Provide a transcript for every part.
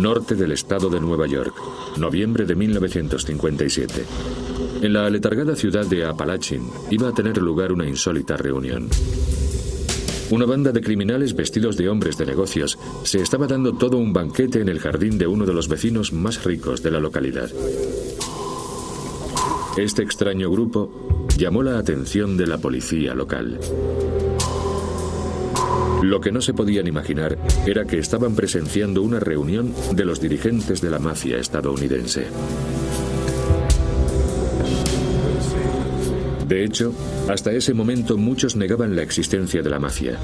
norte del estado de Nueva York, noviembre de 1957. En la aletargada ciudad de Apalachin iba a tener lugar una insólita reunión. Una banda de criminales vestidos de hombres de negocios se estaba dando todo un banquete en el jardín de uno de los vecinos más ricos de la localidad. Este extraño grupo llamó la atención de la policía local. Lo que no se podían imaginar era que estaban presenciando una reunión de los dirigentes de la mafia estadounidense. De hecho, hasta ese momento muchos negaban la existencia de la mafia.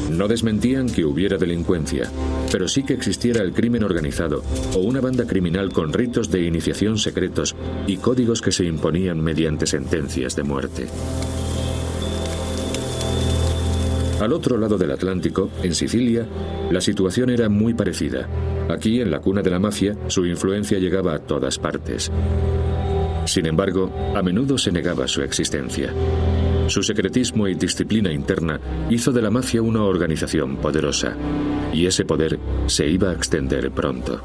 No desmentían que hubiera delincuencia, pero sí que existiera el crimen organizado o una banda criminal con ritos de iniciación secretos y códigos que se imponían mediante sentencias de muerte. Al otro lado del Atlántico, en Sicilia, la situación era muy parecida. Aquí, en la cuna de la mafia, su influencia llegaba a todas partes. Sin embargo, a menudo se negaba su existencia. Su secretismo y disciplina interna hizo de la mafia una organización poderosa, y ese poder se iba a extender pronto.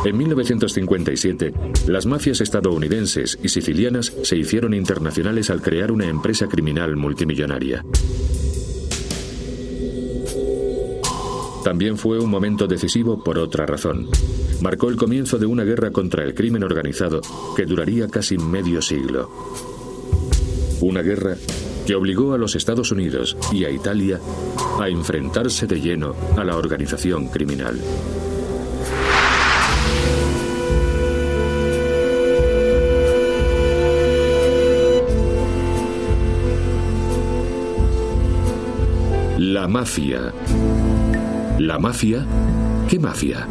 En 1957, las mafias estadounidenses y sicilianas se hicieron internacionales al crear una empresa criminal multimillonaria. También fue un momento decisivo por otra razón. Marcó el comienzo de una guerra contra el crimen organizado que duraría casi medio siglo. Una guerra que obligó a los Estados Unidos y a Italia a enfrentarse de lleno a la organización criminal. La mafia. ¿La mafia? ¿Qué mafia?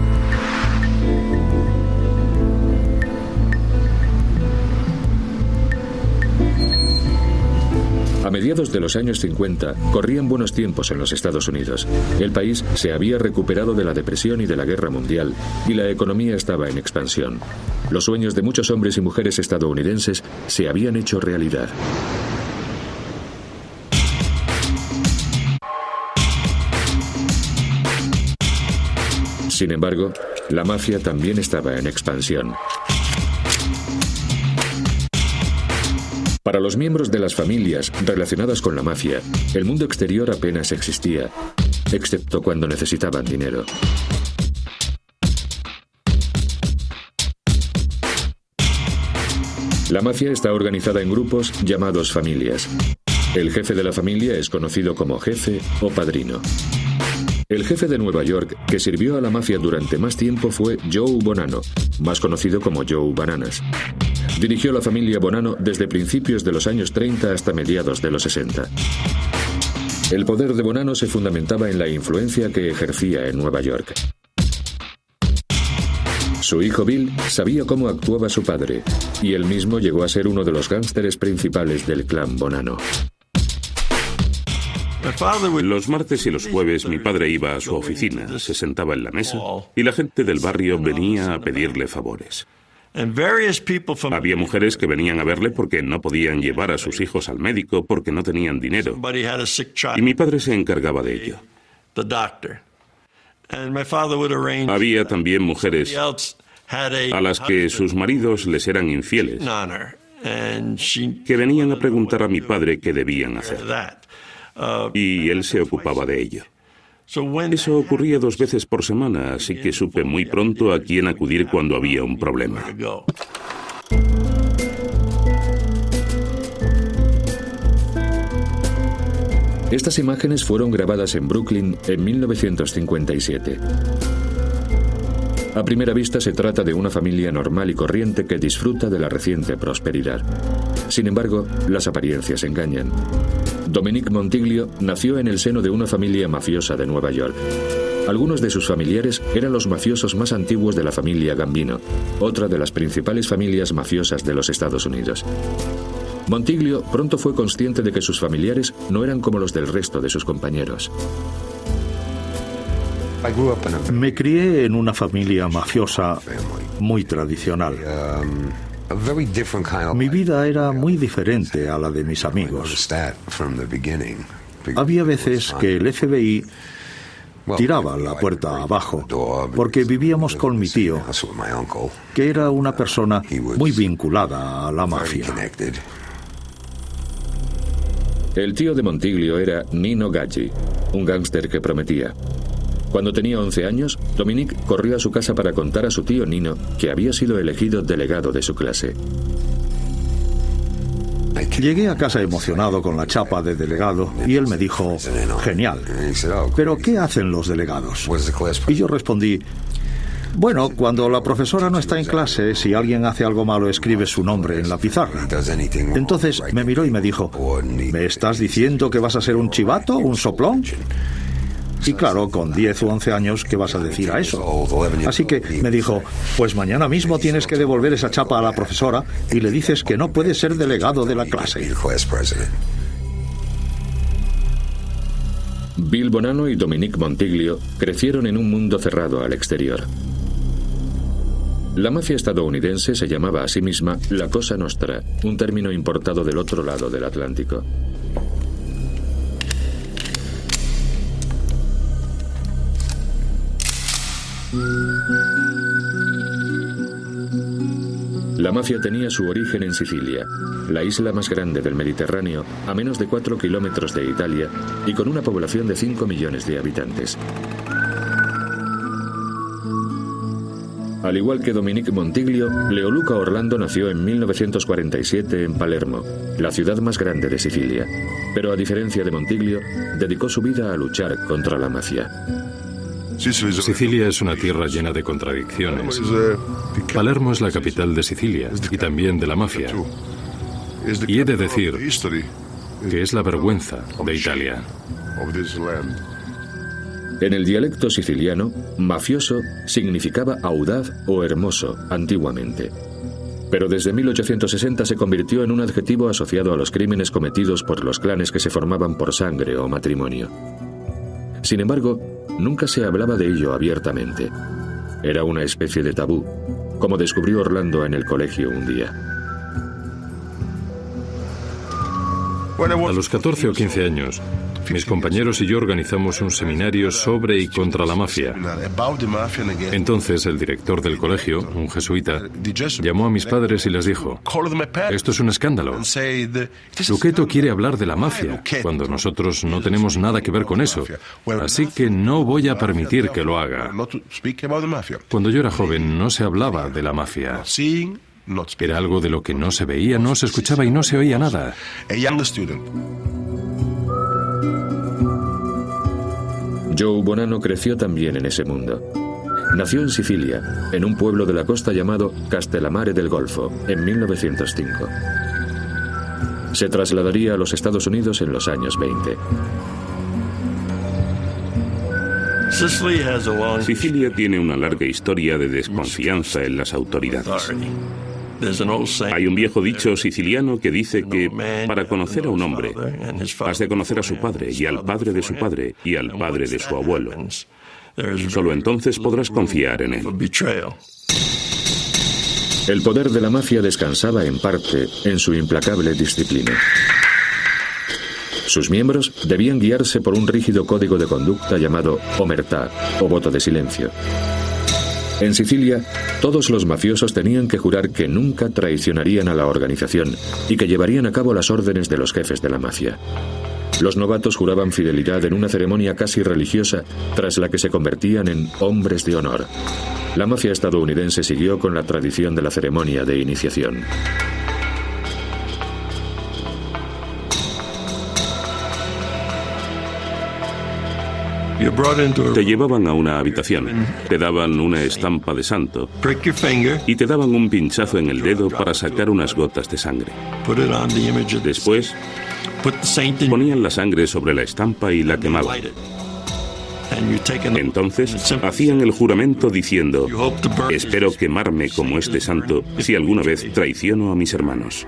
A mediados de los años 50, corrían buenos tiempos en los Estados Unidos. El país se había recuperado de la depresión y de la guerra mundial, y la economía estaba en expansión. Los sueños de muchos hombres y mujeres estadounidenses se habían hecho realidad. Sin embargo, la mafia también estaba en expansión. Para los miembros de las familias relacionadas con la mafia, el mundo exterior apenas existía, excepto cuando necesitaban dinero. La mafia está organizada en grupos llamados familias. El jefe de la familia es conocido como jefe o padrino. El jefe de Nueva York, que sirvió a la mafia durante más tiempo, fue Joe Bonanno, más conocido como Joe Bananas. Dirigió la familia Bonanno desde principios de los años 30 hasta mediados de los 60. El poder de Bonanno se fundamentaba en la influencia que ejercía en Nueva York. Su hijo Bill sabía cómo actuaba su padre, y él mismo llegó a ser uno de los gángsteres principales del clan Bonanno. Los martes y los jueves mi padre iba a su oficina, se sentaba en la mesa y la gente del barrio venía a pedirle favores. Había mujeres que venían a verle porque no podían llevar a sus hijos al médico porque no tenían dinero. Y mi padre se encargaba de ello. Había también mujeres a las que sus maridos les eran infieles, que venían a preguntar a mi padre qué debían hacer. Y él se ocupaba de ello. Eso ocurría 2 veces por semana, así que supe muy pronto a quién acudir cuando había un problema. Estas imágenes fueron grabadas en Brooklyn en 1957. A primera vista se trata de una familia normal y corriente que disfruta de la reciente prosperidad. Sin embargo, las apariencias engañan. Dominic Montiglio nació en el seno de una familia mafiosa de Nueva York. Algunos de sus familiares eran los mafiosos más antiguos de la familia Gambino, otra de las principales familias mafiosas de los Estados Unidos. Montiglio pronto fue consciente de que sus familiares no eran como los del resto de sus compañeros. Me crié en una familia mafiosa muy tradicional. Mi vida era muy diferente a la de mis amigos. Había veces que el FBI tiraba la puerta abajo, porque vivíamos con mi tío, que era una persona muy vinculada a la mafia. El tío de Montiglio era Nino Gaggi, un gángster que prometía. Cuando tenía 11 años, Dominique corrió a su casa para contar a su tío Nino que había sido elegido delegado de su clase. Llegué a casa emocionado con la chapa de delegado y él me dijo, genial, ¿pero qué hacen los delegados? Y yo respondí, bueno, cuando la profesora no está en clase, si alguien hace algo malo escribe su nombre en la pizarra. Entonces me miró y me dijo, ¿me estás diciendo que vas a ser un chivato, un soplón? Y claro, con 10 o 11 años, ¿qué vas a decir a eso? Así que me dijo, pues mañana mismo tienes que devolver esa chapa a la profesora y le dices que no puede ser delegado de la clase. Bill Bonanno y Dominique Montiglio crecieron en un mundo cerrado al exterior. La mafia estadounidense se llamaba a sí misma la Cosa Nostra, un término importado del otro lado del Atlántico. La mafia tenía su origen en Sicilia, la isla más grande del Mediterráneo, a menos de 4 kilómetros de Italia y con una población de 5 millones de habitantes. Al igual que Dominique Montiglio, Leoluca Orlando nació en 1947 en Palermo, la ciudad más grande de Sicilia. Pero a diferencia de Montiglio, dedicó su vida a luchar contra la mafia. Sicilia es una tierra llena de contradicciones. Palermo es la capital de Sicilia y también de la mafia. Y he de decir que es la vergüenza de Italia. En el dialecto siciliano, mafioso significaba audaz o hermoso antiguamente. Pero desde 1860 se convirtió en un adjetivo asociado a los crímenes cometidos por los clanes que se formaban por sangre o matrimonio. Sin embargo, nunca se hablaba de ello abiertamente. Era una especie de tabú, como descubrió Orlando en el colegio un día. A los 14 o 15 años, mis compañeros y yo organizamos un seminario sobre y contra la mafia. Entonces el director del colegio, un jesuita, llamó a mis padres y les dijo, esto es un escándalo. Luquetto quiere hablar de la mafia, cuando nosotros no tenemos nada que ver con eso. Así que no voy a permitir que lo haga. Cuando yo era joven no se hablaba de la mafia. Era algo de lo que no se veía, no se escuchaba y no se oía nada. Joe Bonanno creció también en ese mundo. Nació en Sicilia, en un pueblo de la costa llamado Castellammare del Golfo, en 1905. Se trasladaría a los Estados Unidos en los años 20. Sicilia tiene una larga historia de desconfianza en las autoridades. Hay un viejo dicho siciliano que dice que para conocer a un hombre has de conocer a su padre y al padre de su padre y al padre de su abuelo. Solo entonces podrás confiar en él. El poder de la mafia descansaba en parte en su implacable disciplina. Sus miembros debían guiarse por un rígido código de conducta llamado omertà, o voto de silencio. En Sicilia, todos los mafiosos tenían que jurar que nunca traicionarían a la organización y que llevarían a cabo las órdenes de los jefes de la mafia. Los novatos juraban fidelidad en una ceremonia casi religiosa, tras la que se convertían en hombres de honor. La mafia estadounidense siguió con la tradición de la ceremonia de iniciación. Te llevaban a una habitación, te daban una estampa de santo y te daban un pinchazo en el dedo para sacar unas gotas de sangre. Después, ponían la sangre sobre la estampa y la quemaban. Entonces, hacían el juramento diciendo, espero quemarme como este santo si alguna vez traiciono a mis hermanos.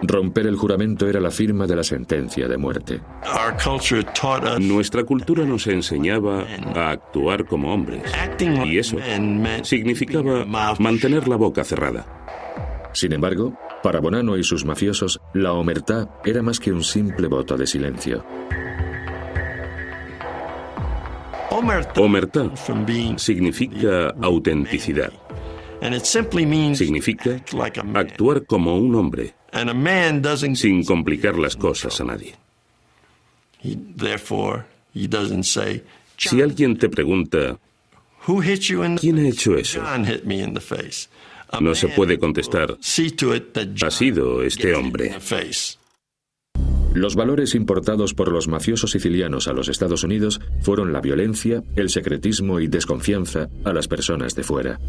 Romper el juramento era la firma de la sentencia de muerte. Nuestra cultura nos enseñaba a actuar como hombres, y eso significaba mantener la boca cerrada. Sin embargo, para Bonanno y sus mafiosos, la omertà era más que un simple voto de silencio. Omertá significa autenticidad. Significa actuar como un hombre, sin complicar las cosas a nadie. Si alguien te pregunta, ¿quién ha hecho eso?, no se puede contestar, ha sido este hombre. Los valores importados por los mafiosos sicilianos a los Estados Unidos fueron la violencia, el secretismo y desconfianza a las personas de fuera.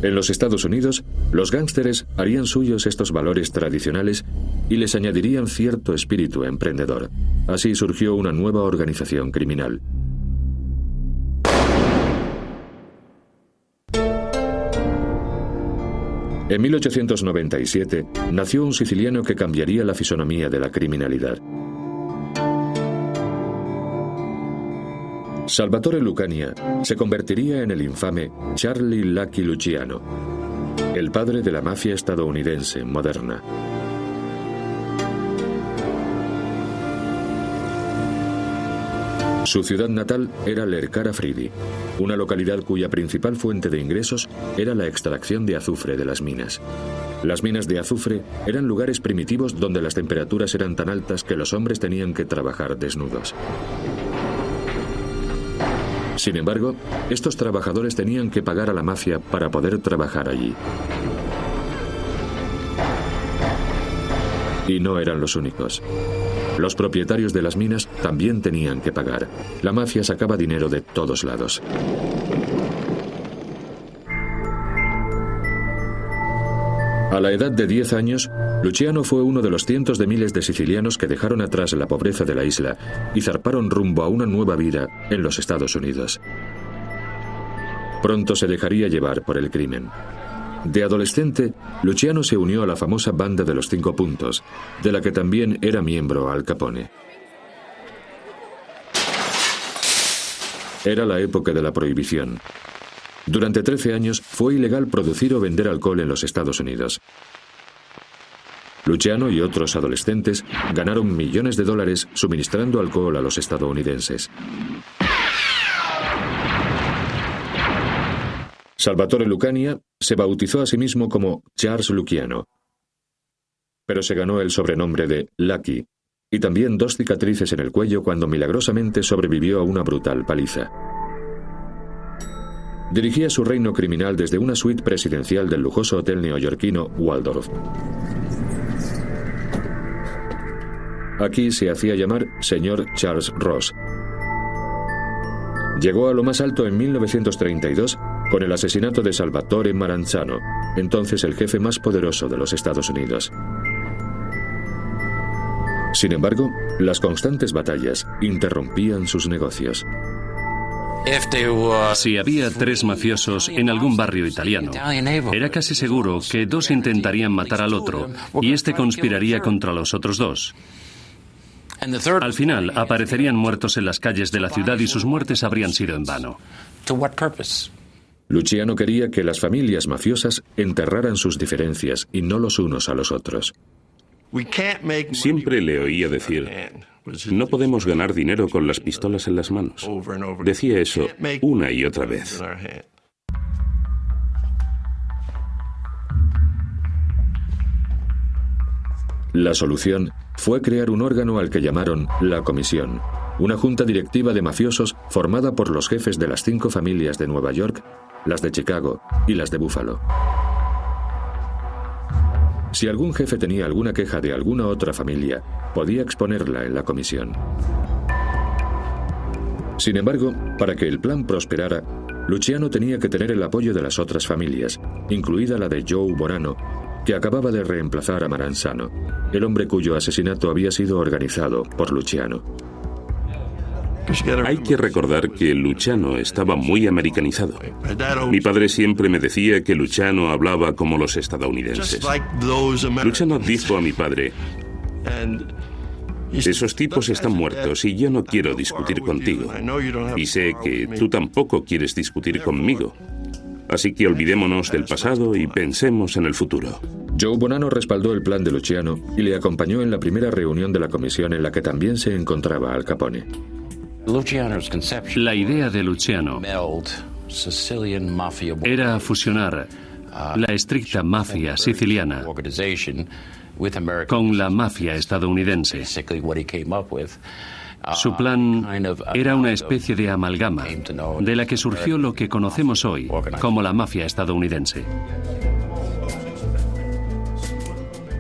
En los Estados Unidos, los gángsteres harían suyos estos valores tradicionales y les añadirían cierto espíritu emprendedor. Así surgió una nueva organización criminal. En 1897 nació un siciliano que cambiaría la fisonomía de la criminalidad. Salvatore Lucania se convertiría en el infame Charlie Lucky Luciano, el padre de la mafia estadounidense moderna. Su ciudad natal era Lercara Fridi, una localidad cuya principal fuente de ingresos era la extracción de azufre de las minas. Las minas de azufre eran lugares primitivos donde las temperaturas eran tan altas que los hombres tenían que trabajar desnudos. Sin embargo, estos trabajadores tenían que pagar a la mafia para poder trabajar allí. Y no eran los únicos. Los propietarios de las minas también tenían que pagar. La mafia sacaba dinero de todos lados. A la edad de 10 años, Luciano fue uno de los cientos de miles de sicilianos que dejaron atrás la pobreza de la isla y zarparon rumbo a una nueva vida en los Estados Unidos. Pronto se dejaría llevar por el crimen. De adolescente, Luciano se unió a la famosa Banda de los 5 Puntos, de la que también era miembro Al Capone. Era la época de la prohibición. Durante 13 años fue ilegal producir o vender alcohol en los Estados Unidos. Luciano y otros adolescentes ganaron millones de dólares suministrando alcohol a los estadounidenses. Salvatore Lucania se bautizó a sí mismo como Charles Luciano, pero se ganó el sobrenombre de Lucky y también 2 cicatrices en el cuello cuando milagrosamente sobrevivió a una brutal paliza. Dirigía su reino criminal desde una suite presidencial del lujoso hotel neoyorquino Waldorf. Aquí se hacía llamar señor Charles Ross. Llegó a lo más alto en 1932 con el asesinato de Salvatore Maranzano, entonces el jefe más poderoso de los Estados Unidos. Sin embargo, las constantes batallas interrumpían sus negocios. Si había 3 mafiosos en algún barrio italiano, era casi seguro que 2 intentarían matar al otro y este conspiraría contra los otros 2. Al final, aparecerían muertos en las calles de la ciudad y sus muertes habrían sido en vano. Luciano quería que las familias mafiosas enterraran sus diferencias y no los unos a los otros. Siempre le oía decir, no podemos ganar dinero con las pistolas en las manos. Decía eso una y otra vez. La solución fue crear un órgano al que llamaron la Comisión, una junta directiva de mafiosos formada por los jefes de las 5 familias de Nueva York, las de Chicago y las de Buffalo. Si algún jefe tenía alguna queja de alguna otra familia, podía exponerla en la comisión. Sin embargo, para que el plan prosperara, Luciano tenía que tener el apoyo de las otras familias, incluida la de Joe Bonanno, que acababa de reemplazar a Maranzano, el hombre cuyo asesinato había sido organizado por Luciano. Hay que recordar que Luciano estaba muy americanizado. Mi padre siempre me decía que Luciano hablaba como los estadounidenses. Luciano dijo a mi padre, esos tipos están muertos y yo no quiero discutir contigo. Y sé que tú tampoco quieres discutir conmigo. Así que olvidémonos del pasado y pensemos en el futuro. Joe Bonanno respaldó el plan de Luciano y le acompañó en la primera reunión de la comisión en la que también se encontraba Al Capone. La idea de Luciano era fusionar la estricta mafia siciliana con la mafia estadounidense. Su plan era una especie de amalgama, de la que surgió lo que conocemos hoy como la mafia estadounidense.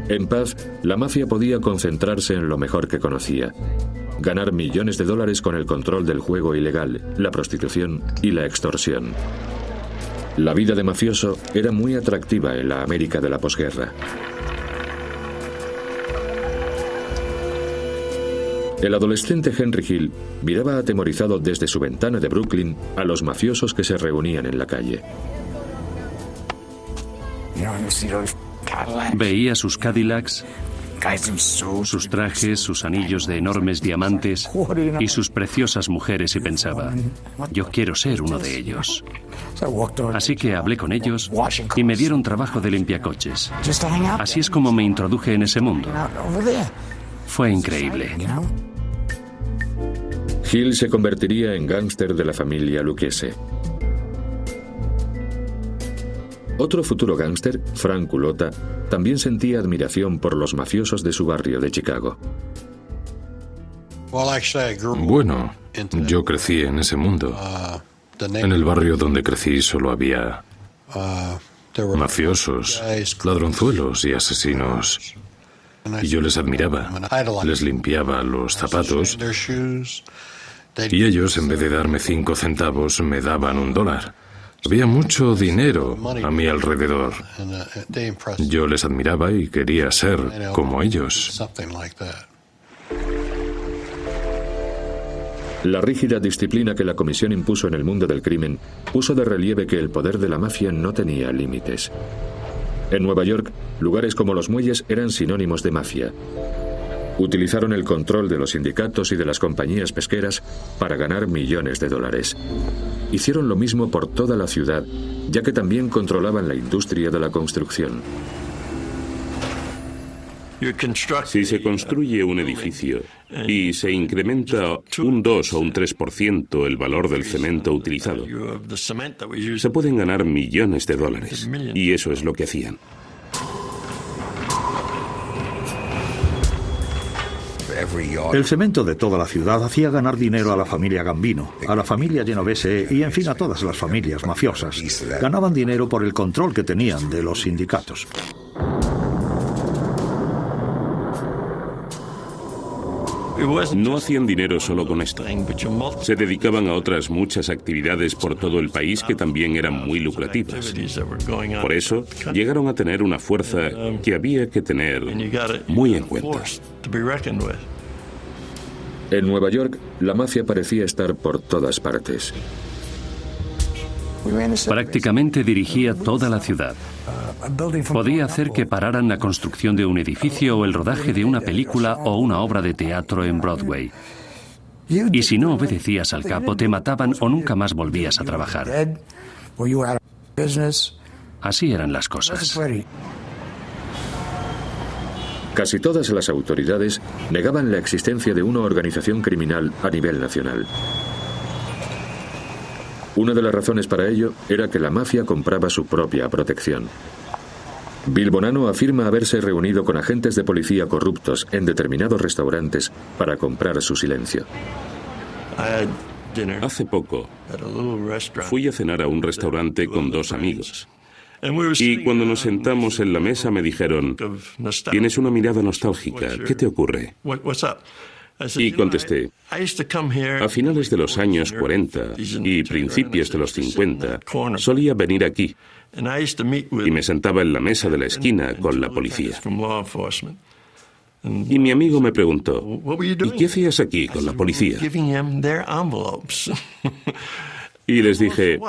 En paz, la mafia podía concentrarse en lo mejor que conocía: ganar millones de dólares con el control del juego ilegal, la prostitución y la extorsión. La vida de mafioso era muy atractiva en la América de la posguerra. El adolescente Henry Hill miraba atemorizado desde su ventana de Brooklyn a los mafiosos que se reunían en la calle. Veía sus Cadillacs, sus trajes, sus anillos de enormes diamantes y sus preciosas mujeres y pensaba: yo quiero ser uno de ellos. Así que hablé con ellos y me dieron trabajo de limpiacoches. Así es como me introduje en ese mundo. Fue increíble. Hill se convertiría en gángster de la familia Lucchese. Otro futuro gángster, Frank Culotta, también sentía admiración por los mafiosos de su barrio de Chicago. Bueno, yo crecí en ese mundo. En el barrio donde crecí solo había mafiosos, ladronzuelos y asesinos. Y yo les admiraba. Les limpiaba los zapatos. Y ellos, en vez de darme 5 centavos, me daban $1. Había mucho dinero a mi alrededor. Yo les admiraba y quería ser como ellos. La rígida disciplina que la comisión impuso en el mundo del crimen puso de relieve que el poder de la mafia no tenía límites. En Nueva York, lugares como los muelles eran sinónimos de mafia. Utilizaron el control de los sindicatos y de las compañías pesqueras para ganar millones de dólares. Hicieron lo mismo por toda la ciudad, ya que también controlaban la industria de la construcción. Si se construye un edificio y se incrementa un 2 o un 3% el valor del cemento utilizado, se pueden ganar millones de dólares. Y eso es lo que hacían. El cemento de toda la ciudad hacía ganar dinero a la familia Gambino, a la familia Genovese y, en fin, a todas las familias mafiosas. Ganaban dinero por el control que tenían de los sindicatos. No hacían dinero solo con esto. Se dedicaban a otras muchas actividades por todo el país que también eran muy lucrativas. Por eso, llegaron a tener una fuerza que había que tener muy en cuenta. En Nueva York, la mafia parecía estar por todas partes. Prácticamente dirigía toda la ciudad. Podía hacer que pararan la construcción de un edificio o el rodaje de una película o una obra de teatro en Broadway. Y si no obedecías al capo, te mataban o nunca más volvías a trabajar. Así eran las cosas. Casi todas las autoridades negaban la existencia de una organización criminal a nivel nacional. Una de las razones para ello era que la mafia compraba su propia protección. Bill Bonanno afirma haberse reunido con agentes de policía corruptos en determinados restaurantes para comprar su silencio. Hace poco fui a cenar a un restaurante con 2 amigos. Y cuando nos sentamos en la mesa me dijeron: tienes una mirada nostálgica, ¿qué te ocurre? Y contesté: a finales de los años 40 y principios de los 50 solía venir aquí y me sentaba en la mesa de la esquina con la policía. Y mi amigo me preguntó: ¿y qué hacías aquí con la policía? Y les dije: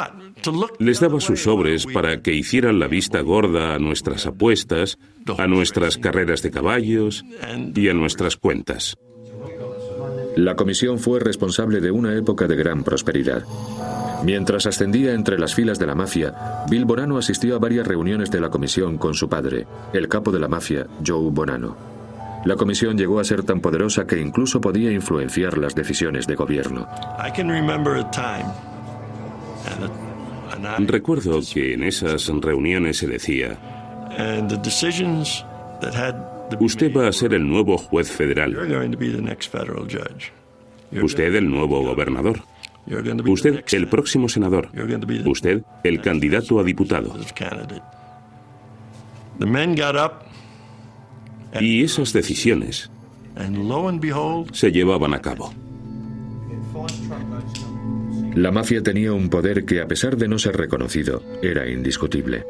les daba sus sobres para que hicieran la vista gorda a nuestras apuestas, a nuestras carreras de caballos y a nuestras cuentas. La comisión fue responsable de una época de gran prosperidad. Mientras ascendía entre las filas de la mafia, Bill Bonanno asistió a varias reuniones de la comisión con su padre, el capo de la mafia, Joe Bonanno. La comisión llegó a ser tan poderosa que incluso podía influenciar las decisiones de gobierno. Recuerdo que en esas reuniones se decía: usted va a ser el nuevo juez federal. Usted el nuevo gobernador. Usted el próximo senador. Usted el candidato a diputado. Y esas decisiones se llevaban a cabo. La mafia tenía un poder que, a pesar de no ser reconocido, era indiscutible.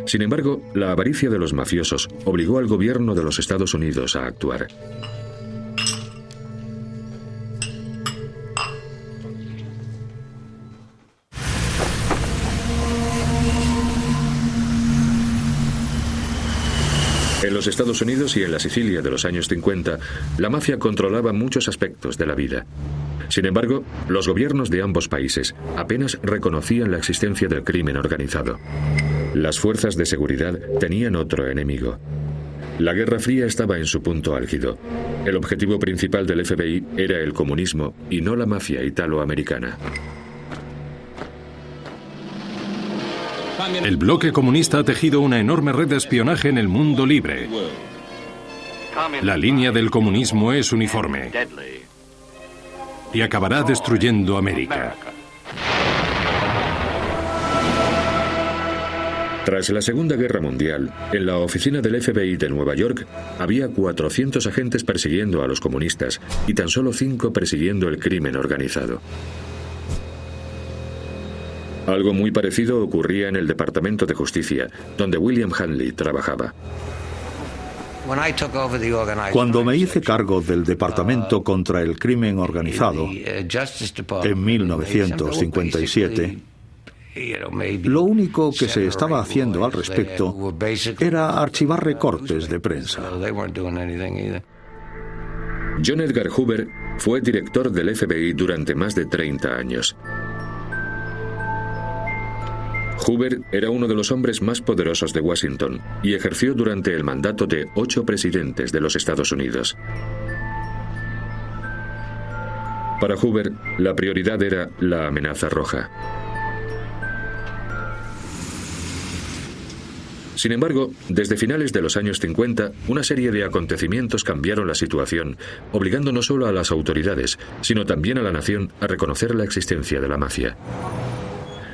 Sin embargo, la avaricia de los mafiosos obligó al gobierno de los Estados Unidos a actuar. En los Estados Unidos y en la Sicilia de los años 50, la mafia controlaba muchos aspectos de la vida. Sin embargo, los gobiernos de ambos países apenas reconocían la existencia del crimen organizado. Las fuerzas de seguridad tenían otro enemigo. La Guerra Fría estaba en su punto álgido. El objetivo principal del FBI era el comunismo y no la mafia italoamericana. El bloque comunista ha tejido una enorme red de espionaje en el mundo libre. La línea del comunismo es uniforme y acabará destruyendo América. Tras la Segunda Guerra Mundial, en la oficina del FBI de Nueva York había 400 agentes persiguiendo a los comunistas y tan solo 5 persiguiendo el crimen organizado. Algo muy parecido ocurría en el Departamento de Justicia, donde William Hanley trabajaba. Cuando me hice cargo del Departamento contra el Crimen Organizado en 1957, lo único que se estaba haciendo al respecto era archivar recortes de prensa. John Edgar Hoover fue director del FBI durante más de 30 años. Hoover era uno de los hombres más poderosos de Washington y ejerció durante el mandato de 8 presidentes de los Estados Unidos. Para Hoover, la prioridad era la amenaza roja. Sin embargo, desde finales de los años 50, una serie de acontecimientos cambiaron la situación, obligando no solo a las autoridades, sino también a la nación a reconocer la existencia de la mafia.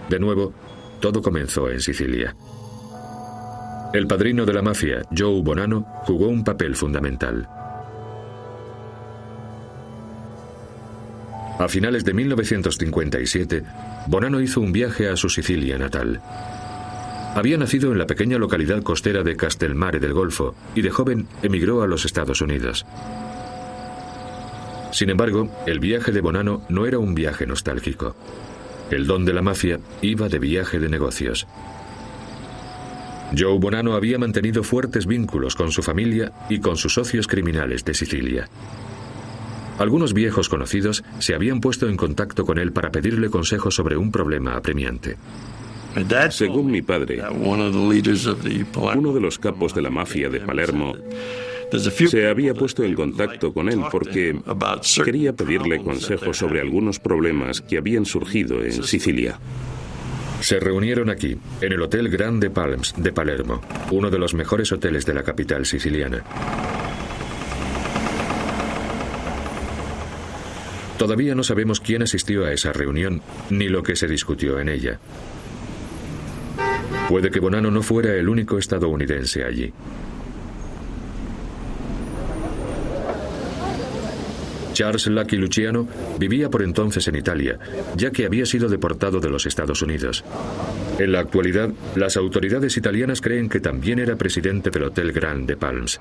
De nuevo, todo comenzó en Sicilia. El padrino de la mafia, Joe Bonanno, jugó un papel fundamental. A finales de 1957, Bonanno hizo un viaje a su Sicilia natal. Había nacido en la pequeña localidad costera de Castelmare del Golfo y de joven emigró a los Estados Unidos. Sin embargo, el viaje de Bonanno no era un viaje nostálgico. El don de la mafia iba de viaje de negocios. Joe Bonanno había mantenido fuertes vínculos con su familia y con sus socios criminales de Sicilia. Algunos viejos conocidos se habían puesto en contacto con él para pedirle consejos sobre un problema apremiante. Según mi padre, uno de los capos de la mafia de Palermo se había puesto en contacto con él porque quería pedirle consejos sobre algunos problemas que habían surgido en Sicilia. Se reunieron aquí, en el Hotel Grande Palms de Palermo, uno de los mejores hoteles de la capital siciliana. Todavía no sabemos quién asistió a esa reunión ni lo que se discutió en ella. Puede que Bonanno no fuera el único estadounidense allí. Charles Lucky Luciano vivía por entonces en Italia, ya que había sido deportado de los Estados Unidos. En la actualidad, las autoridades italianas creen que también era presidente del Hotel Grande Palms.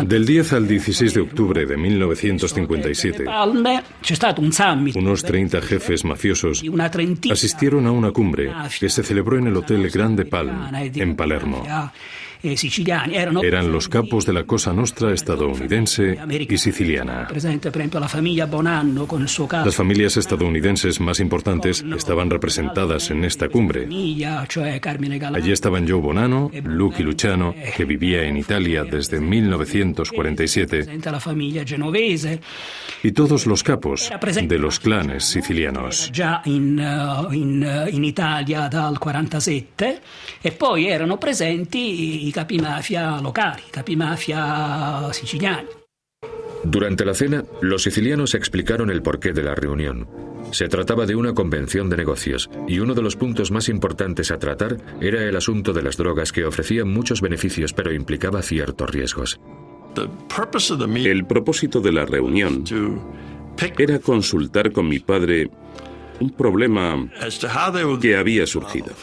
Del 10 al 16 de octubre de 1957, unos 30 jefes mafiosos asistieron a una cumbre que se celebró en el Hotel Grande Palm, en Palermo. Eran los capos de la Cosa Nostra estadounidense y siciliana. Las familias estadounidenses más importantes estaban representadas en esta cumbre. Allí estaban Joe Bonanno, Lucky Luciano, que vivía en Italia desde 1947, y todos los capos de los clanes sicilianos. In Italia dal 47 e poi erano presenti i capimafia locali, i capimafia siciliani. Durante la cena, los sicilianos explicaron el porqué de la reunión. Se trataba de una convención de negocios y uno de los puntos más importantes a tratar era el asunto de las drogas, que ofrecían muchos beneficios pero implicaba ciertos riesgos. El propósito de la reunión era consultar con mi padre un problema que había surgido: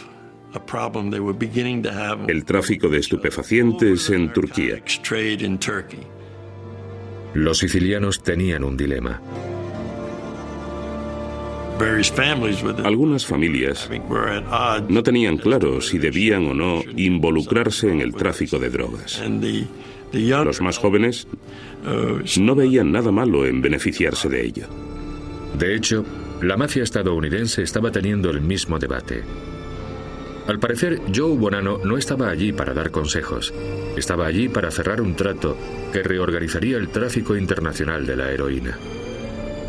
el tráfico de estupefacientes en Turquía. Los sicilianos tenían un dilema. Algunas familias no tenían claro si debían o no involucrarse en el tráfico de drogas. Los más jóvenes no veían nada malo en beneficiarse de ello. De hecho, la mafia estadounidense estaba teniendo el mismo debate. Al parecer, Joe Bonanno no estaba allí para dar consejos. Estaba allí para cerrar un trato que reorganizaría el tráfico internacional de la heroína.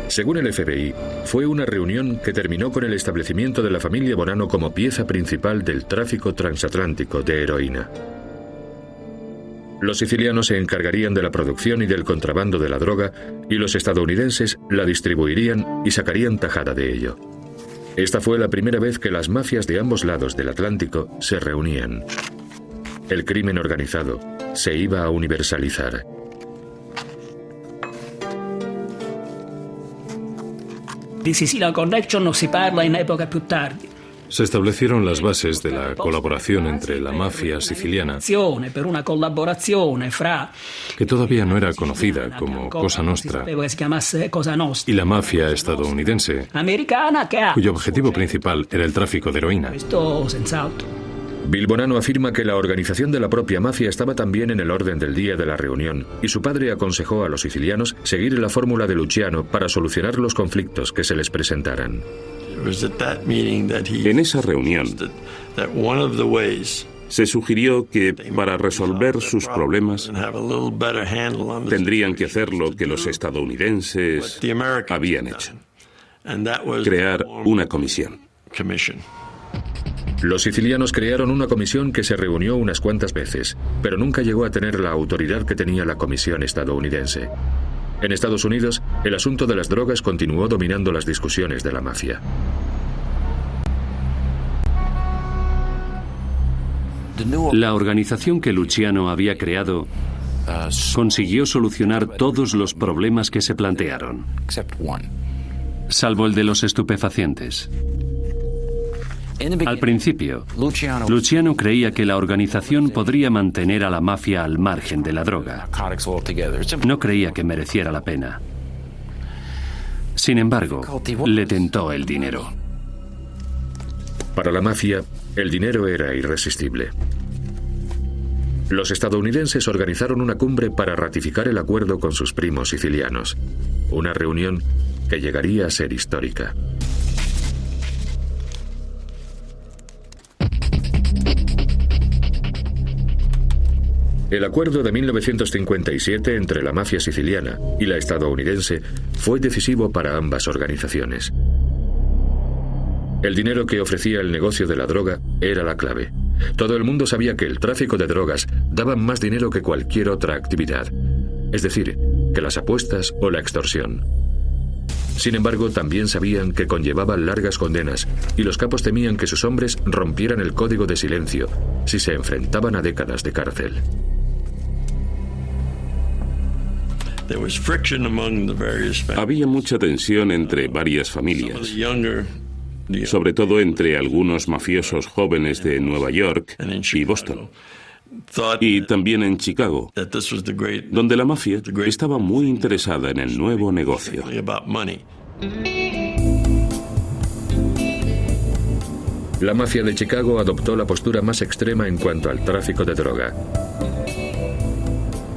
Según el FBI, fue una reunión que terminó con el establecimiento de la familia Bonanno como pieza principal del tráfico transatlántico de heroína. Los sicilianos se encargarían de la producción y del contrabando de la droga, y los estadounidenses la distribuirían y sacarían tajada de ello. Esta fue la primera vez que las mafias de ambos lados del Atlántico se reunían. El crimen organizado se iba a universalizar. Di Sicilian Connection non si parla in epoca più tardi. Se establecieron las bases de la colaboración entre la mafia siciliana, que todavía no era conocida como Cosa Nostra, y la mafia estadounidense, cuyo objetivo principal era el tráfico de heroína. Bill Bonanno afirma que la organización de la propia mafia estaba también en el orden del día de la reunión, y su padre aconsejó a los sicilianos seguir la fórmula de Luciano para solucionar los conflictos que se les presentaran. En esa reunión se sugirió que para resolver sus problemas tendrían que hacer lo que los estadounidenses habían hecho: crear una comisión. Los sicilianos crearon una comisión que se reunió unas cuantas veces, pero nunca llegó a tener la autoridad que tenía la comisión estadounidense. En Estados Unidos, el asunto de las drogas continuó dominando las discusiones de la mafia. La organización que Luciano había creado consiguió solucionar todos los problemas que se plantearon, salvo el de los estupefacientes. Al principio, Luciano creía que la organización podría mantener a la mafia al margen de la droga. No creía que mereciera la pena. Sin embargo, le tentó el dinero. Para la mafia, el dinero era irresistible. Los estadounidenses organizaron una cumbre para ratificar el acuerdo con sus primos sicilianos. Una reunión que llegaría a ser histórica. El acuerdo de 1957 entre la mafia siciliana y la estadounidense fue decisivo para ambas organizaciones. El dinero que ofrecía el negocio de la droga era la clave. Todo el mundo sabía que el tráfico de drogas daba más dinero que cualquier otra actividad, es decir, que las apuestas o la extorsión. Sin embargo, también sabían que conllevaba largas condenas, y los capos temían que sus hombres rompieran el código de silencio si se enfrentaban a décadas de cárcel. Había mucha tensión entre varias familias, sobre todo entre algunos mafiosos jóvenes de Nueva York y Boston, y también en Chicago, donde la mafia estaba muy interesada en el nuevo negocio. La mafia de Chicago adoptó la postura más extrema en cuanto al tráfico de droga.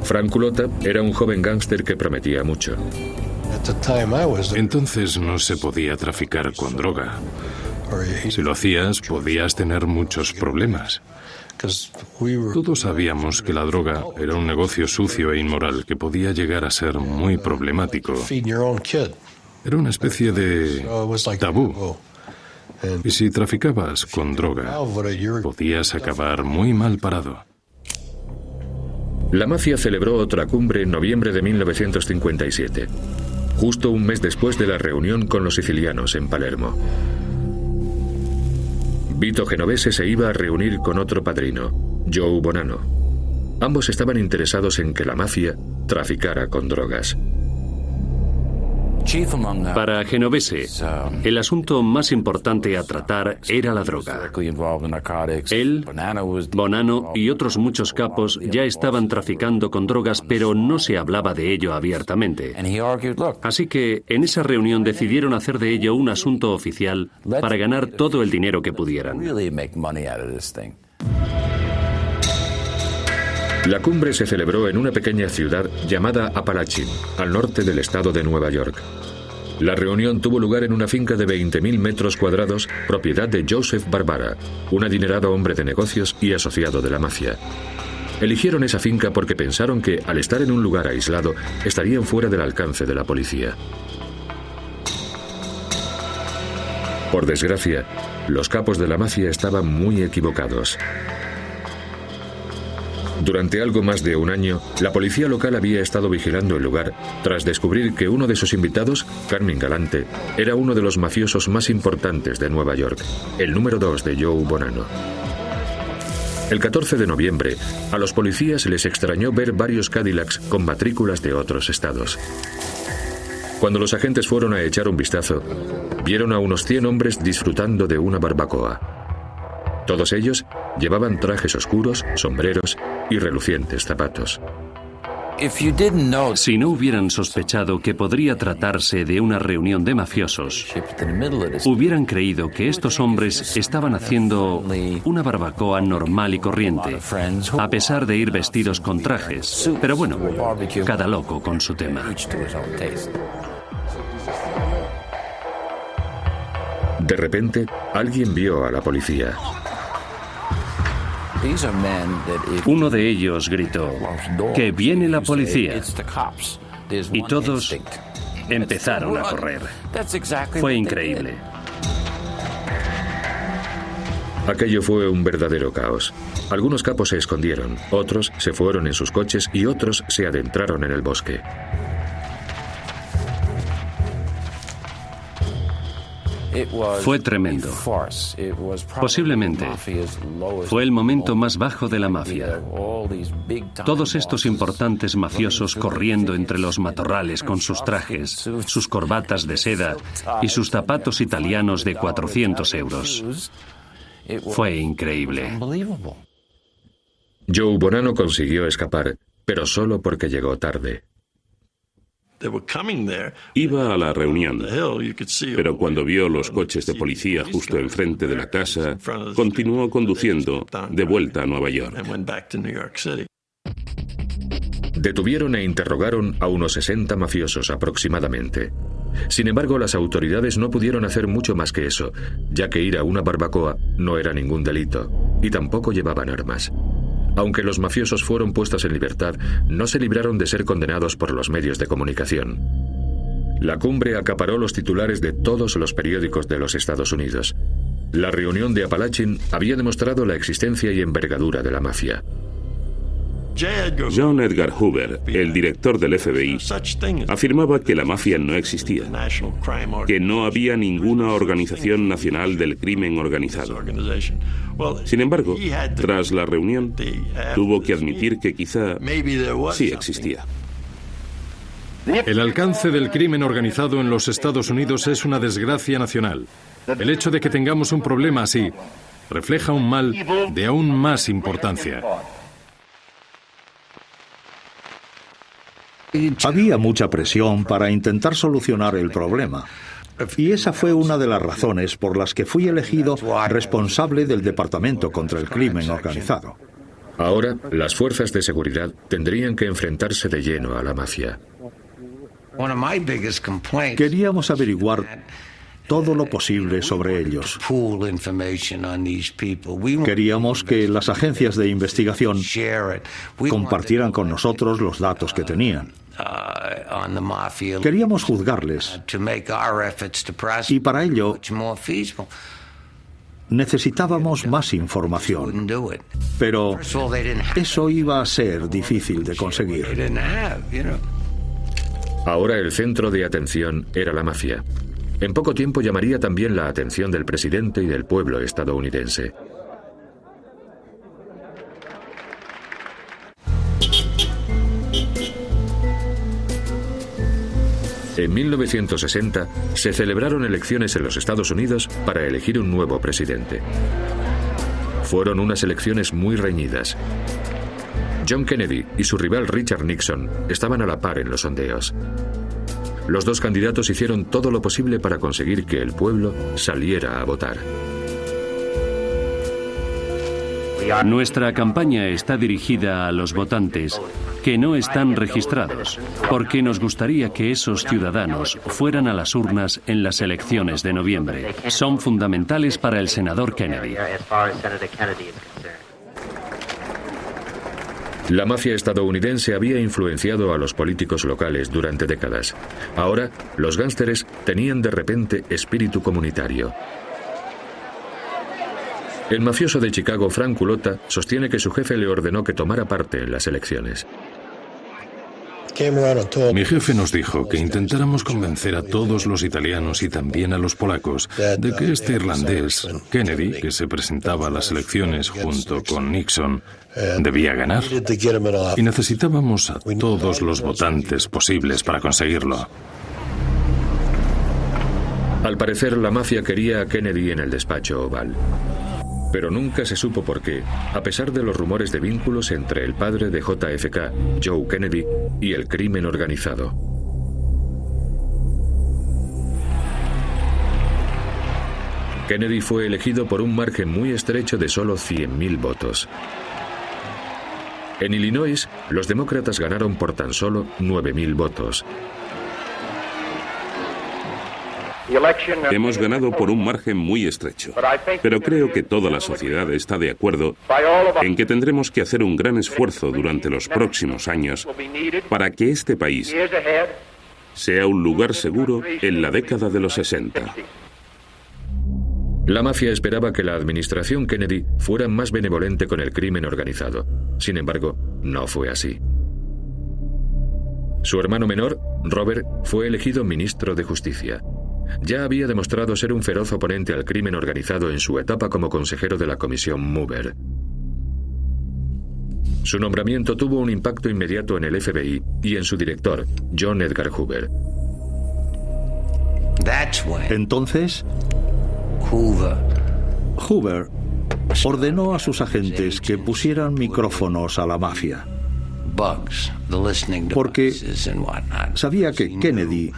Frank Culotta era un joven gángster que prometía mucho. Entonces no se podía traficar con droga. Si lo hacías, podías tener muchos problemas. Todos sabíamos que la droga era un negocio sucio e inmoral que podía llegar a ser muy problemático. Era una especie de tabú. Y si traficabas con droga, podías acabar muy mal parado. La mafia celebró otra cumbre en noviembre de 1957, justo un mes después de la reunión con los sicilianos en Palermo. Vito Genovese se iba a reunir con otro padrino, Joe Bonanno. Ambos estaban interesados en que la mafia traficara con drogas. Para Genovese, el asunto más importante a tratar era la droga. Él, Bonanno y otros muchos capos ya estaban traficando con drogas, pero no se hablaba de ello abiertamente. Así que en esa reunión decidieron hacer de ello un asunto oficial para ganar todo el dinero que pudieran. La cumbre se celebró en una pequeña ciudad llamada Apalachin, al norte del estado de Nueva York. La reunión tuvo lugar en una finca de 20.000 metros cuadrados, propiedad de Joseph Barbara, un adinerado hombre de negocios y asociado de la mafia. Eligieron esa finca porque pensaron que, al estar en un lugar aislado, estarían fuera del alcance de la policía. Por desgracia, los capos de la mafia estaban muy equivocados. Durante algo más de un año, la policía local había estado vigilando el lugar tras descubrir que uno de sus invitados, Carmine Galante, era uno de los mafiosos más importantes de Nueva York, el número 2 de Joe Bonanno. El 14 de noviembre, a los policías les extrañó ver varios Cadillacs con matrículas de otros estados. Cuando los agentes fueron a echar un vistazo, vieron a unos 100 hombres disfrutando de una barbacoa. Todos ellos llevaban trajes oscuros, sombreros y relucientes zapatos. Si no hubieran sospechado que podría tratarse de una reunión de mafiosos, hubieran creído que estos hombres estaban haciendo una barbacoa normal y corriente, a pesar de ir vestidos con trajes. Pero bueno, cada loco con su tema. De repente, alguien vio a la policía. Uno de ellos gritó, ¡que viene la policía! Y todos empezaron a correr. Fue increíble. Aquello fue un verdadero caos. Algunos capos se escondieron, otros se fueron en sus coches y otros se adentraron en el bosque. Fue tremendo. Posiblemente fue el momento más bajo de la mafia. Todos estos importantes mafiosos corriendo entre los matorrales con sus trajes, sus corbatas de seda y sus zapatos italianos de 400 euros. Fue increíble. Joe Bonanno consiguió escapar, pero solo porque llegó tarde. Iba a la reunión, pero cuando vio los coches de policía justo enfrente de la casa, continuó conduciendo de vuelta a Nueva York. Detuvieron e interrogaron a unos 60 mafiosos aproximadamente. Sin embargo, las autoridades no pudieron hacer mucho más que eso, ya que ir a una barbacoa no era ningún delito, y tampoco llevaban armas. Aunque los mafiosos fueron puestos en libertad, no se libraron de ser condenados por los medios de comunicación. La cumbre acaparó los titulares de todos los periódicos de los Estados Unidos. La reunión de Apalachin había demostrado la existencia y envergadura de la mafia. John Edgar Hoover, el director del FBI, afirmaba que la mafia no existía, que no había ninguna organización nacional del crimen organizado. Sin embargo, tras la reunión, tuvo que admitir que quizá sí existía. El alcance del crimen organizado en los Estados Unidos es una desgracia nacional. El hecho de que tengamos un problema así refleja un mal de aún más importancia. Había mucha presión para intentar solucionar el problema. Y esa fue una de las razones por las que fui elegido responsable del Departamento contra el Crimen Organizado. Ahora, las fuerzas de seguridad tendrían que enfrentarse de lleno a la mafia. Queríamos averiguar todo lo posible sobre ellos. Queríamos que las agencias de investigación compartieran con nosotros los datos que tenían. Queríamos juzgarles, y para ello necesitábamos más información, pero eso iba a ser difícil de conseguir. Ahora el centro de atención era la mafia. En poco tiempo llamaría también la atención del presidente y del pueblo estadounidense. En 1960 se celebraron elecciones en los Estados Unidos para elegir un nuevo presidente. Fueron unas elecciones muy reñidas. John Kennedy y su rival Richard Nixon estaban a la par en los sondeos. Los dos candidatos hicieron todo lo posible para conseguir que el pueblo saliera a votar. Nuestra campaña está dirigida a los votantes que no están registrados, porque nos gustaría que esos ciudadanos fueran a las urnas en las elecciones de noviembre. Son fundamentales para el senador Kennedy. La mafia estadounidense había influenciado a los políticos locales durante décadas. Ahora, los gánsteres tenían de repente espíritu comunitario. El mafioso de Chicago, Frank Culotta, sostiene que su jefe le ordenó que tomara parte en las elecciones. Mi jefe nos dijo que intentáramos convencer a todos los italianos y también a los polacos de que este irlandés, Kennedy, que se presentaba a las elecciones junto con Nixon, debía ganar. Y necesitábamos a todos los votantes posibles para conseguirlo. Al parecer, la mafia quería a Kennedy en el despacho oval. Pero nunca se supo por qué, a pesar de los rumores de vínculos entre el padre de JFK, Joe Kennedy, y el crimen organizado. Kennedy fue elegido por un margen muy estrecho de solo 100.000 votos. En Illinois, los demócratas ganaron por tan solo 9.000 votos. Hemos ganado por un margen muy estrecho, pero creo que toda la sociedad está de acuerdo en que tendremos que hacer un gran esfuerzo durante los próximos años para que este país sea un lugar seguro en la década de los 60. La mafia esperaba que la administración Kennedy fuera más benevolente con el crimen organizado. Sin embargo, no fue así. Su hermano menor, Robert, fue elegido ministro de Justicia. Ya había demostrado ser un feroz oponente al crimen organizado en su etapa como consejero de la comisión Mover. Su nombramiento tuvo un impacto inmediato en el FBI y en su director, John Edgar Hoover. Entonces, Hoover ordenó a sus agentes que pusieran micrófonos a la mafia, porque sabía que Kennedy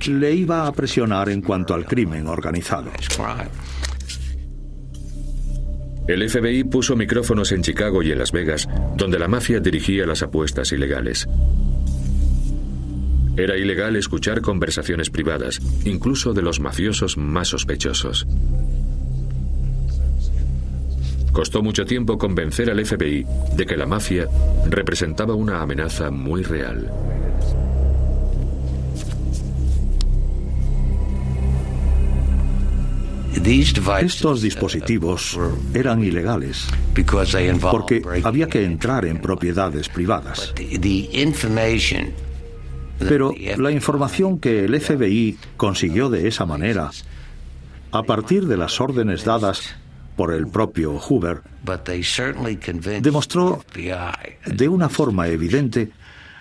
le iba a presionar en cuanto al crimen organizado. El FBI puso micrófonos en Chicago y en Las Vegas, donde la mafia dirigía las apuestas ilegales. Era ilegal escuchar conversaciones privadas, incluso de los mafiosos más sospechosos. Costó mucho tiempo convencer al FBI de que la mafia representaba una amenaza muy real. Estos dispositivos eran ilegales porque había que entrar en propiedades privadas. Pero la información que el FBI consiguió de esa manera, a partir de las órdenes dadas por el propio Hoover, demostró de una forma evidente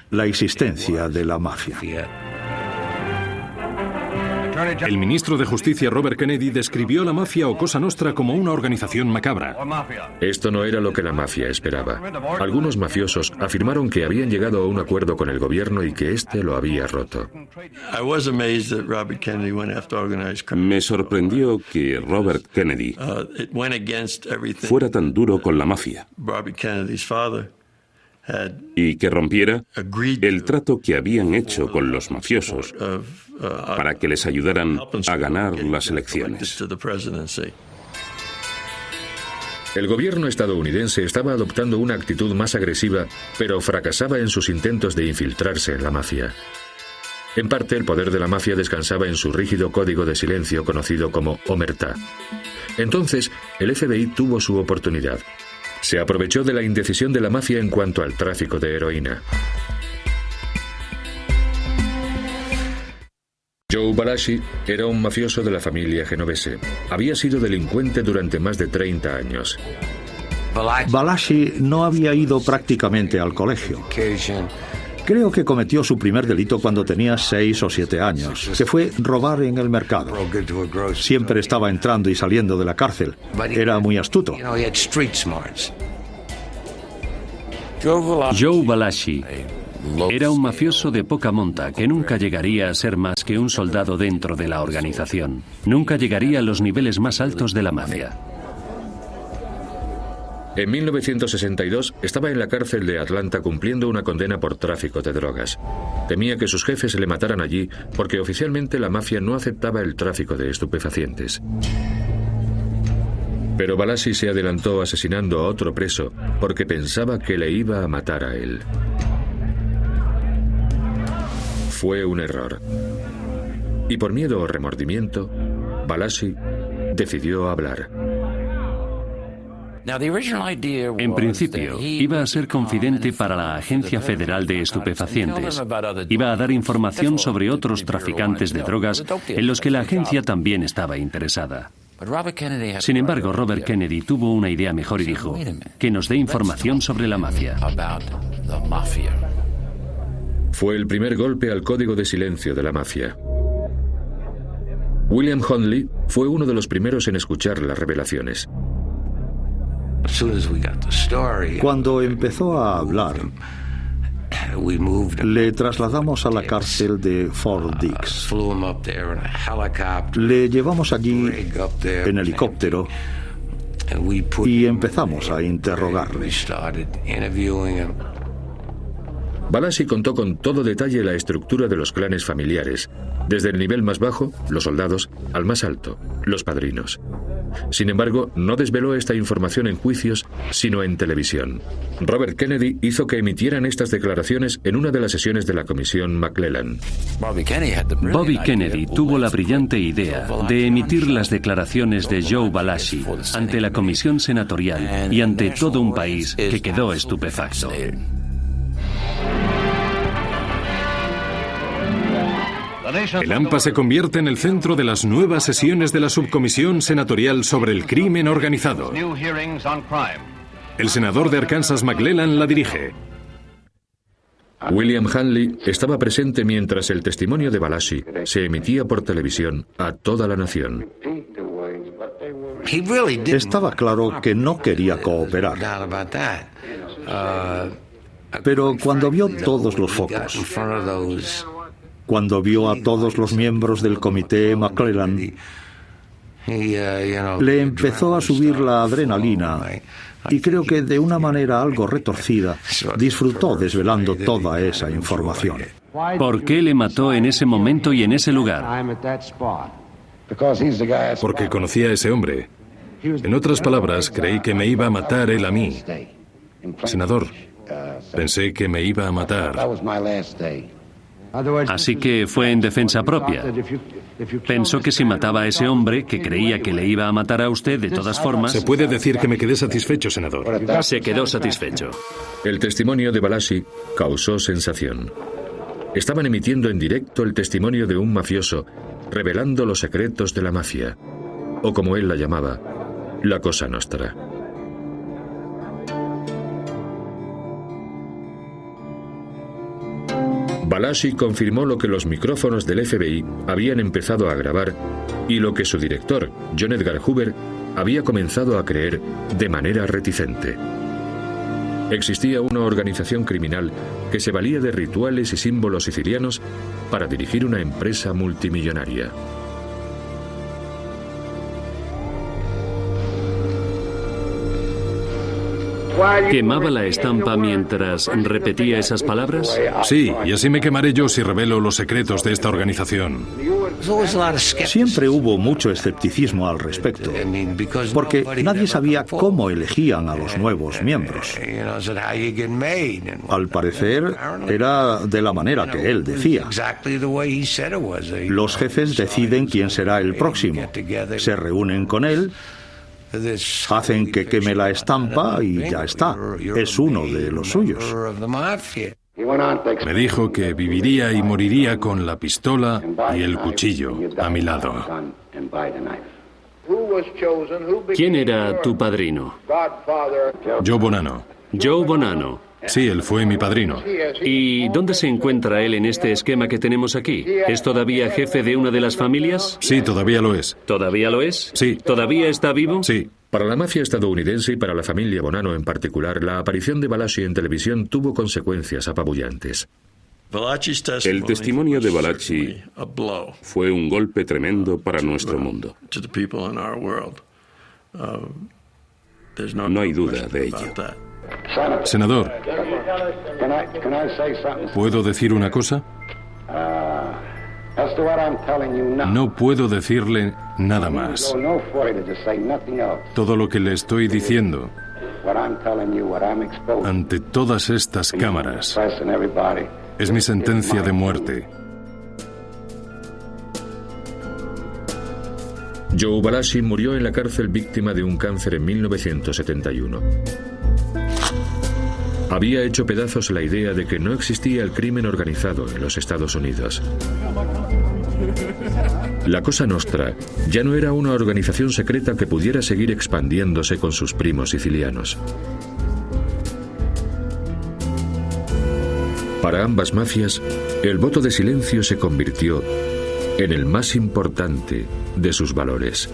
la existencia de la mafia. El ministro de Justicia Robert Kennedy describió la mafia o Cosa Nostra como una organización macabra. Esto no era lo que la mafia esperaba. Algunos mafiosos afirmaron que habían llegado a un acuerdo con el gobierno y que éste lo había roto. Me sorprendió que Robert Kennedy fuera tan duro con la mafia y que rompiera el trato que habían hecho con los mafiosos para que les ayudaran a ganar las elecciones. El gobierno estadounidense estaba adoptando una actitud más agresiva, pero fracasaba en sus intentos de infiltrarse en la mafia. En parte, el poder de la mafia descansaba en su rígido código de silencio conocido como omertá. Entonces, el FBI tuvo su oportunidad. Se aprovechó de la indecisión de la mafia en cuanto al tráfico de heroína. Joe Balashi era un mafioso de la familia genovese. Había sido delincuente durante más de 30 años. Balashi no había ido prácticamente al colegio. Creo que cometió su primer delito cuando tenía 6 o 7 años, que fue robar en el mercado. Siempre estaba entrando y saliendo de la cárcel. Era muy astuto. Joe Balashi era un mafioso de poca monta que nunca llegaría a ser más que un soldado dentro de la organización. Nunca llegaría a los niveles más altos de la mafia. En 1962 estaba en la cárcel de Atlanta cumpliendo una condena por tráfico de drogas. Temía que sus jefes le mataran allí porque oficialmente la mafia no aceptaba el tráfico de estupefacientes. Pero Balashi se adelantó asesinando a otro preso porque pensaba que le iba a matar a él. Fue un error. Y por miedo o remordimiento, Balashi decidió hablar. En principio, iba a ser confidente para la Agencia Federal de Estupefacientes. Iba a dar información sobre otros traficantes de drogas en los que la agencia también estaba interesada. Sin embargo, Robert Kennedy tuvo una idea mejor y dijo, que nos dé información sobre la mafia. Fue el primer golpe al código de silencio de la mafia. William Hundley fue uno de los primeros en escuchar las revelaciones. Cuando empezó a hablar, le trasladamos a la cárcel de Fort Dix. Le llevamos allí en helicóptero y empezamos a interrogarle. Balashi contó con todo detalle la estructura de los clanes familiares, desde el nivel más bajo, los soldados, al más alto, los padrinos. Sin embargo, no desveló esta información en juicios, sino en televisión. Robert Kennedy hizo que emitieran estas declaraciones en una de las sesiones de la comisión McClellan. Bobby Kennedy tuvo la brillante idea de emitir las declaraciones de Joe Balashi ante la comisión senatorial y ante todo un país que quedó estupefacto. El AMPA se convierte en el centro de las nuevas sesiones de la Subcomisión Senatorial sobre el Crimen Organizado. El senador de Arkansas McClellan la dirige. William Hundley estaba presente mientras el testimonio de Balashi se emitía por televisión a toda la nación. Estaba claro que no quería cooperar. Pero cuando vio todos los focos, cuando vio a todos los miembros del comité McClellan, le empezó a subir la adrenalina y creo que de una manera algo retorcida disfrutó desvelando toda esa información. ¿Por qué le mató en ese momento y en ese lugar? Porque conocía a ese hombre. En otras palabras, creí que me iba a matar él a mí. Senador, pensé que me iba a matar. Así que fue en defensa propia. Pensó que si mataba a ese hombre, que creía que le iba a matar a usted de todas formas... Se puede decir que me quedé satisfecho, senador. Se quedó satisfecho. El testimonio de Balashi causó sensación. Estaban emitiendo en directo el testimonio de un mafioso, revelando los secretos de la mafia, o como él la llamaba, la Cosa Nostra. Balashi confirmó lo que los micrófonos del FBI habían empezado a grabar y lo que su director, John Edgar Hoover, había comenzado a creer de manera reticente. Existía una organización criminal que se valía de rituales y símbolos sicilianos para dirigir una empresa multimillonaria. ¿Quemaba la estampa mientras repetía esas palabras? Sí, y así me quemaré yo si revelo los secretos de esta organización. Siempre hubo mucho escepticismo al respecto, porque nadie sabía cómo elegían a los nuevos miembros. Al parecer, era de la manera que él decía. Los jefes deciden quién será el próximo, se reúnen con él, hacen que queme la estampa y ya está. Es uno de los suyos. Me dijo que viviría y moriría con la pistola y el cuchillo a mi lado. ¿Quién era tu padrino? Joe Bonanno. Joe Bonanno. Sí, él fue mi padrino. ¿Y dónde se encuentra él en este esquema que tenemos aquí? ¿Es todavía jefe de una de las familias? Sí, todavía lo es. ¿Todavía lo es? Sí. ¿Todavía está vivo? Sí. Para la mafia estadounidense y para la familia Bonanno en particular, la aparición de Balashi en televisión tuvo consecuencias apabullantes. El testimonio de Balashi fue un golpe tremendo para nuestro mundo. No hay duda de ello. Senador, ¿puedo decir una cosa? No puedo decirle nada más. Todo lo que le estoy diciendo ante todas estas cámaras es mi sentencia de muerte. Joe Balashi murió en la cárcel víctima de un cáncer en 1971. Había hecho pedazos la idea de que no existía el crimen organizado en los Estados Unidos. La Cosa Nostra ya no era una organización secreta que pudiera seguir expandiéndose con sus primos sicilianos. Para ambas mafias, el voto de silencio se convirtió en el más importante de sus valores.